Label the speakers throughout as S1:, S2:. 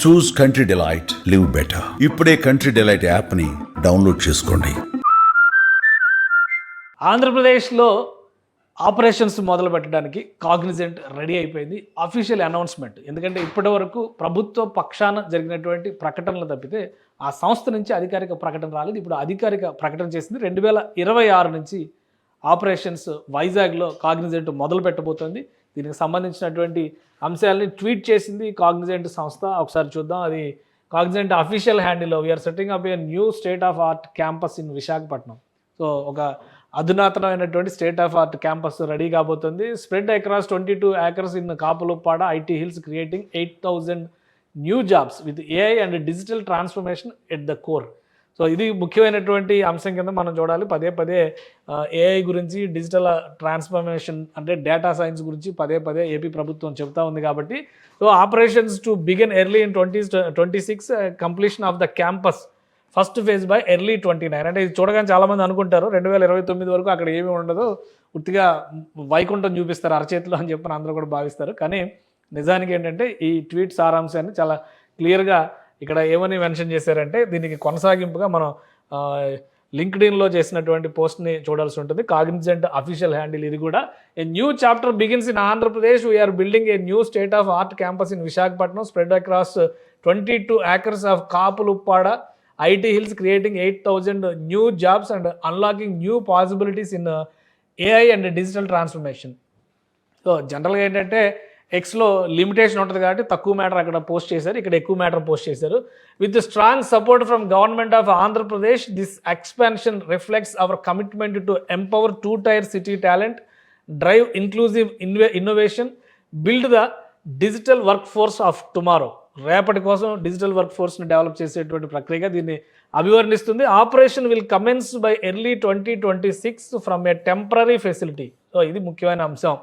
S1: చూస్ country delight, live better. ఇప్పుడే country delight యాప్ని download చేసుకోండి.
S2: ఆంధ్రప్రదేశ్లో ఆపరేషన్స్ మొదలు పెట్టడానికి కాగ్నిజెంట్ రెడీ అయిపోయింది. Official announcement. ఎందుకంటే ఇప్పటి వరకు ప్రభుత్వ పక్షాన జరిగినటువంటి ప్రకటనలు తప్పితే ఆ సంస్థ నుంచి అధికారిక ప్రకటన రాలేదు. ఇప్పుడు అధికారిక ప్రకటన చేసింది. 2026 నుంచి ఆపరేషన్స్ వైజాగ్లో కాగ్నిజెంట్ మొదలు పెట్టబోతోంది. దీనికి సంబంధించినటువంటి అంశాలని ట్వీట్ చేసింది కాగ్నిజెంట్ సంస్థ. ఒకసారి చూద్దాం. అది కాగ్నిజెంట్ అఫీషియల్ హ్యాండిల్లో we're setting up a new state of art campus in Visakhapatnam. So ఒక అధునాతనమైనటువంటి state of art campus ready కాబోతుంది. Spread across 22 acres in Kapuluppada IT hills, creating 8,000 new jobs with AI and digital transformation at the core. So ఇది ముఖ్యమైనటువంటి అంశం కింద మనం చూడాలి. పదే పదే ఏఐ గురించి, డిజిటల్ ట్రాన్స్ఫర్మేషన్ అంటే డేటా సైన్స్ గురించి పదే పదే ఏపీ ప్రభుత్వం చెప్తా ఉంది కాబట్టి so operations to begin early in 2026, completion of the campus first phase by early 29. అంటే ఇది చూడగానే చాలామంది అనుకుంటారు 2029 వరకు అక్కడ ఏమీ ఉండదు, ఉత్తిగా వైకుంఠం చూపిస్తారు అరచేతిలో అని చెప్పని అందరూ కూడా భావిస్తారు. కానీ నిజానికి ఏంటంటే ఈ ట్వీట్ సారాంశాన్ని చాలా క్లియర్గా ఇక్కడ ఏమని మెన్షన్ చేశారంటే దీనికి కొనసాగింపుగా మనం లింక్డ్ఇన్లో చేసినటువంటి పోస్ట్ని చూడాల్సి ఉంటుంది. కాగ్నిజెంట్ అఫీషియల్ హ్యాండిల్ ఇది కూడా. A new chapter begins in Andhra Pradesh, we're building a new state of art campus in Visakhapatnam, spread across 22 acres of Kapuluppada IT hills, creating 8,000 new jobs and unlocking new possibilities in AI and digital transformation. So జనరల్గా ఏంటంటే ఎక్స్లో limitation ఉంటుంది కాబట్టి తక్కువ matter అక్కడ post చేశారు, ఇక్కడ ఎక్కువ మ్యాటర్ పోస్ట్ చేశారు. With strong support from government of Andhra Pradesh, this expansion reflects our commitment to empower 2-tier city talent, drive inclusive innovation, build the digital work force of tomorrow. రేపటి కోసం డిజిటల్ వర్క్ ఫోర్స్ని develop చేసేటువంటి ప్రక్రియగా దీన్ని అభివర్ణిస్తుంది. Operation will commence by early 2026 from a temporary facility. So ఇది ముఖ్యమైన అంశం.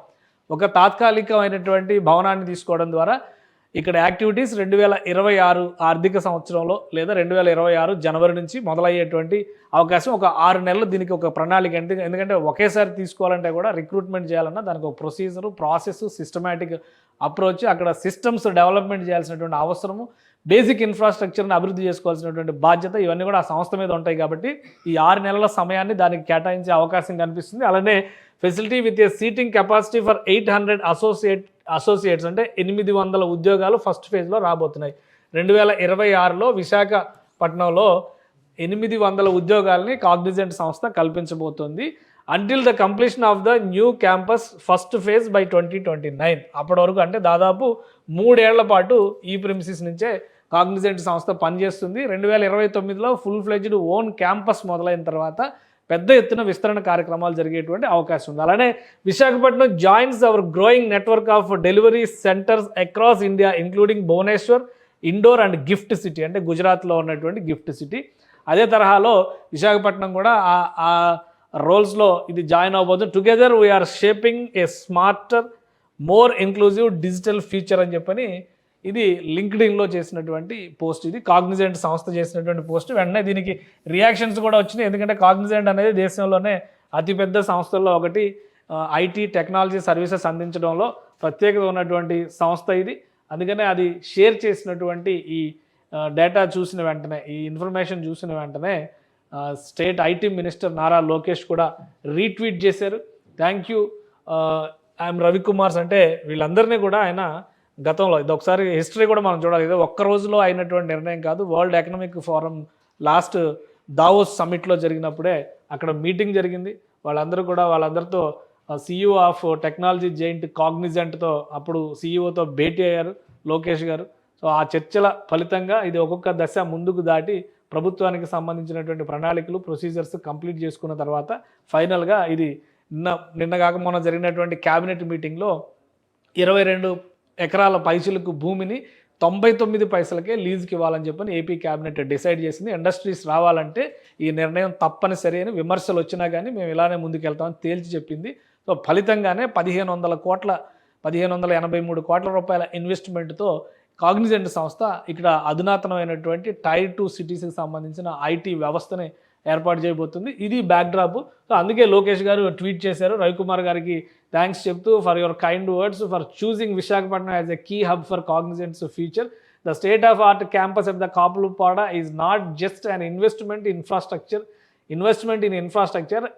S2: ఒక తాత్కాలికమైనటువంటి భవనాన్ని తీసుకోవడం ద్వారా ఇక్కడ యాక్టివిటీస్ 2026 ఆర్థిక సంవత్సరంలో లేదా 2026 జనవరి నుంచి మొదలయ్యేటువంటి అవకాశం. ఒక 6 నెలలు దీనికి ఒక ప్రణాళిక. ఎందుకంటే ఒకేసారి తీసుకోవాలంటే కూడా రిక్రూట్మెంట్ చేయాలన్నా దానికి ఒక ప్రొసీజరు, ప్రాసెస్, సిస్టమేటిక్ అప్రోచ్, అక్కడ సిస్టమ్స్ డెవలప్మెంట్ చేయాల్సినటువంటి అవసరము, బేసిక్ ఇన్ఫ్రాస్ట్రక్చర్ని అభివృద్ధి చేసుకోవాల్సినటువంటి బాధ్యత ఇవన్నీ కూడా ఆ సంస్థ మీద ఉంటాయి. కాబట్టి ఈ 6 నెలల సమయాన్ని దానికి కేటాయించే అవకాశం కనిపిస్తుంది. అలానే facility with a seating capacity for 800 associates అంటే 800 ఉద్యోగాలు ఫస్ట్ ఫేజ్లో రాబోతున్నాయి. 2026లో విశాఖపట్నంలో 800 ఉద్యోగాలని కాగ్నిజెంట్ సంస్థ కల్పించబోతోంది. Until the completion of the new campus first phase by 2029. అప్పటి వరకు అంటే దాదాపు 3 ఏళ్ల పాటు ఈ ప్రిమిసిస్ నుంచే కాగ్నిజెంట్ సంస్థ పనిచేస్తుంది. 2029లో ఫుల్ ఫ్లెడ్జ్డ్ ఓన్ క్యాంపస్ మొదలైన తర్వాత పెద్ద ఎత్తున విస్తరణ కార్యక్రమాలు జరిగేటువంటి అవకాశం ఉంది. అలానే Visakhapatnam joins our growing network of delivery centres across India including Bhubaneswar, Indore and GIFT city అంటే గుజరాత్లో ఉన్నటువంటి గిఫ్ట్ సిటీ. అదే తరహాలో విశాఖపట్నం కూడా ఆ రోల్స్లో ఇది జాయిన్ అవ్వబోతుంది. Together we're shaping a smarter, more inclusive digital future అని చెప్పని ఇది లింక్డ్ఇన్లో చేసినటువంటి పోస్ట్. ఇది కాగ్నిజెంట్ సంస్థ చేసినటువంటి పోస్ట్. వెంటనే దీనికి రియాక్షన్స్ కూడా వచ్చినాయి. ఎందుకంటే కాగ్నిజెంట్ అనేది దేశంలోనే అతిపెద్ద సంస్థల్లో ఒకటి. ఐటీ టెక్నాలజీ సర్వీసెస్ అందించడంలో ప్రత్యేకత ఉన్నటువంటి సంస్థ ఇది. అందుకనే అది షేర్ చేసినటువంటి ఈ డేటా చూసిన వెంటనే, ఈ ఇన్ఫర్మేషన్ చూసిన వెంటనే state IT minister Nara Lokesh కూడా రీట్వీట్ చేశారు. Thank you IM Ravikumars. అంటే వీళ్ళందరినీ కూడా ఆయన గతంలో ఇది ఒకసారి హిస్టరీ కూడా మనం చూడాలి. ఇది ఒక్క రోజులో అయినటువంటి నిర్ణయం కాదు. World economic forum last Davos సమ్మిట్లో జరిగినప్పుడే అక్కడ మీటింగ్ జరిగింది. వాళ్ళందరితో CEO ఆఫ్ టెక్నాలజీ జైంట్ కాగ్నిజెంట్తో అప్పుడు CEOతో భేటీ అయ్యారు లోకేష్ గారు. సో ఆ చర్చల ఫలితంగా ఇది ఒక్కొక్క దశ ముందుకు దాటి ప్రభుత్వానికి సంబంధించినటువంటి ప్రణాళికలు, ప్రొసీజర్స్ కంప్లీట్ చేసుకున్న తర్వాత ఫైనల్గా ఇది నిన్నగాక మొన్న జరిగినటువంటి క్యాబినెట్ మీటింగ్లో 22 ఎకరాల పైసలకు భూమిని 99 పైసలకే లీజుకి ఇవ్వాలని చెప్పని ఏపీ క్యాబినెట్ డిసైడ్ చేసింది. ఇండస్ట్రీస్ రావాలంటే ఈ నిర్ణయం తప్పనిసరి అని విమర్శలు వచ్చినా కానీ మేము ఇలానే ముందుకెళ్తామని తేల్చి చెప్పింది. సో ఫలితంగానే 1,583 కోట్ల రూపాయల ఇన్వెస్ట్మెంట్తో కాగ్నిజెంట్ సంస్థ ఇక్కడ అధునాతనమైనటువంటి టైర్ 2 సిటీస్కి సంబంధించిన ఐటీ వ్యవస్థని ఏర్పాటు చేయబోతుంది. ఇది బ్యాక్డ్రాప్. సో అందుకే లోకేష్ గారు ట్వీట్ చేశారు రవికుమార్ గారికి థ్యాంక్స్ చెప్తూ, for your kind words for choosing Visakhapatnam as a key hub for Cognizant's future. The state-of-art campus at the Kapulupada is not just an investment in infrastructure.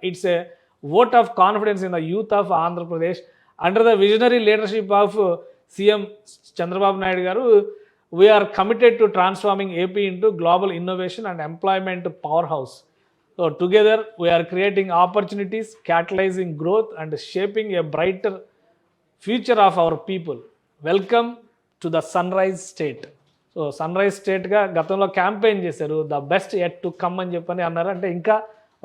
S2: It's a vote of confidence in the youth of Andhra Pradesh. Under the visionary leadership of CM Chandrababu Naidu garu, we are committed to transforming AP into global innovation and employment powerhouse. So together we are creating opportunities, catalyzing growth and shaping a brighter future of our people. Welcome to the Sunrise State. So sunrise స్టేట్గా గతంలో campaign చేశారు, the best yet to come అని చెప్పని అన్నారు. అంటే ఇంకా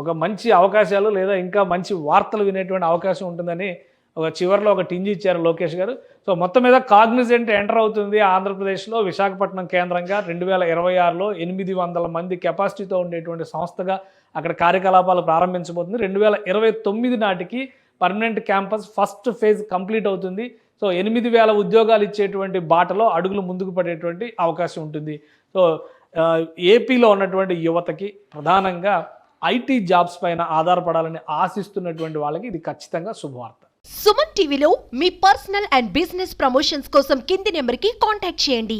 S2: ఒక మంచి అవకాశాలు లేదా ఇంకా మంచి వార్తలు వినేటువంటి అవకాశం ఉంటుందని ఒక చివరిలో ఒక టింజ్ ఇచ్చారు లోకేష్ గారు. సో మొత్తం మీద కాగ్నిజెంట్ ఎంటర్ అవుతుంది ఆంధ్రప్రదేశ్లో విశాఖపట్నం కేంద్రంగా 2026లో 800 మంది కెపాసిటీతో ఉండేటువంటి సంస్థగా అక్కడ కార్యకలాపాలు ప్రారంభించబోతుంది. 2029 నాటికి permanent campus first phase complete అవుతుంది. సో 8,000 ఉద్యోగాలు ఇచ్చేటువంటి బాటలో అడుగులు ముందుకు పడేటువంటి అవకాశం ఉంటుంది. సో ఏపీలో ఉన్నటువంటి యువతకి ప్రధానంగా ఐటీ జాబ్స్ పైన ఆధారపడాలని ఆశిస్తున్నటువంటి వాళ్ళకి ఇది ఖచ్చితంగా శుభవార్త.
S3: సుమన్ టీవీలో మీ పర్సనల్ అండ్ బిజినెస్ ప్రమోషన్స్ కోసం కింది నెంబర్కి కాంటాక్ట్ చేయండి.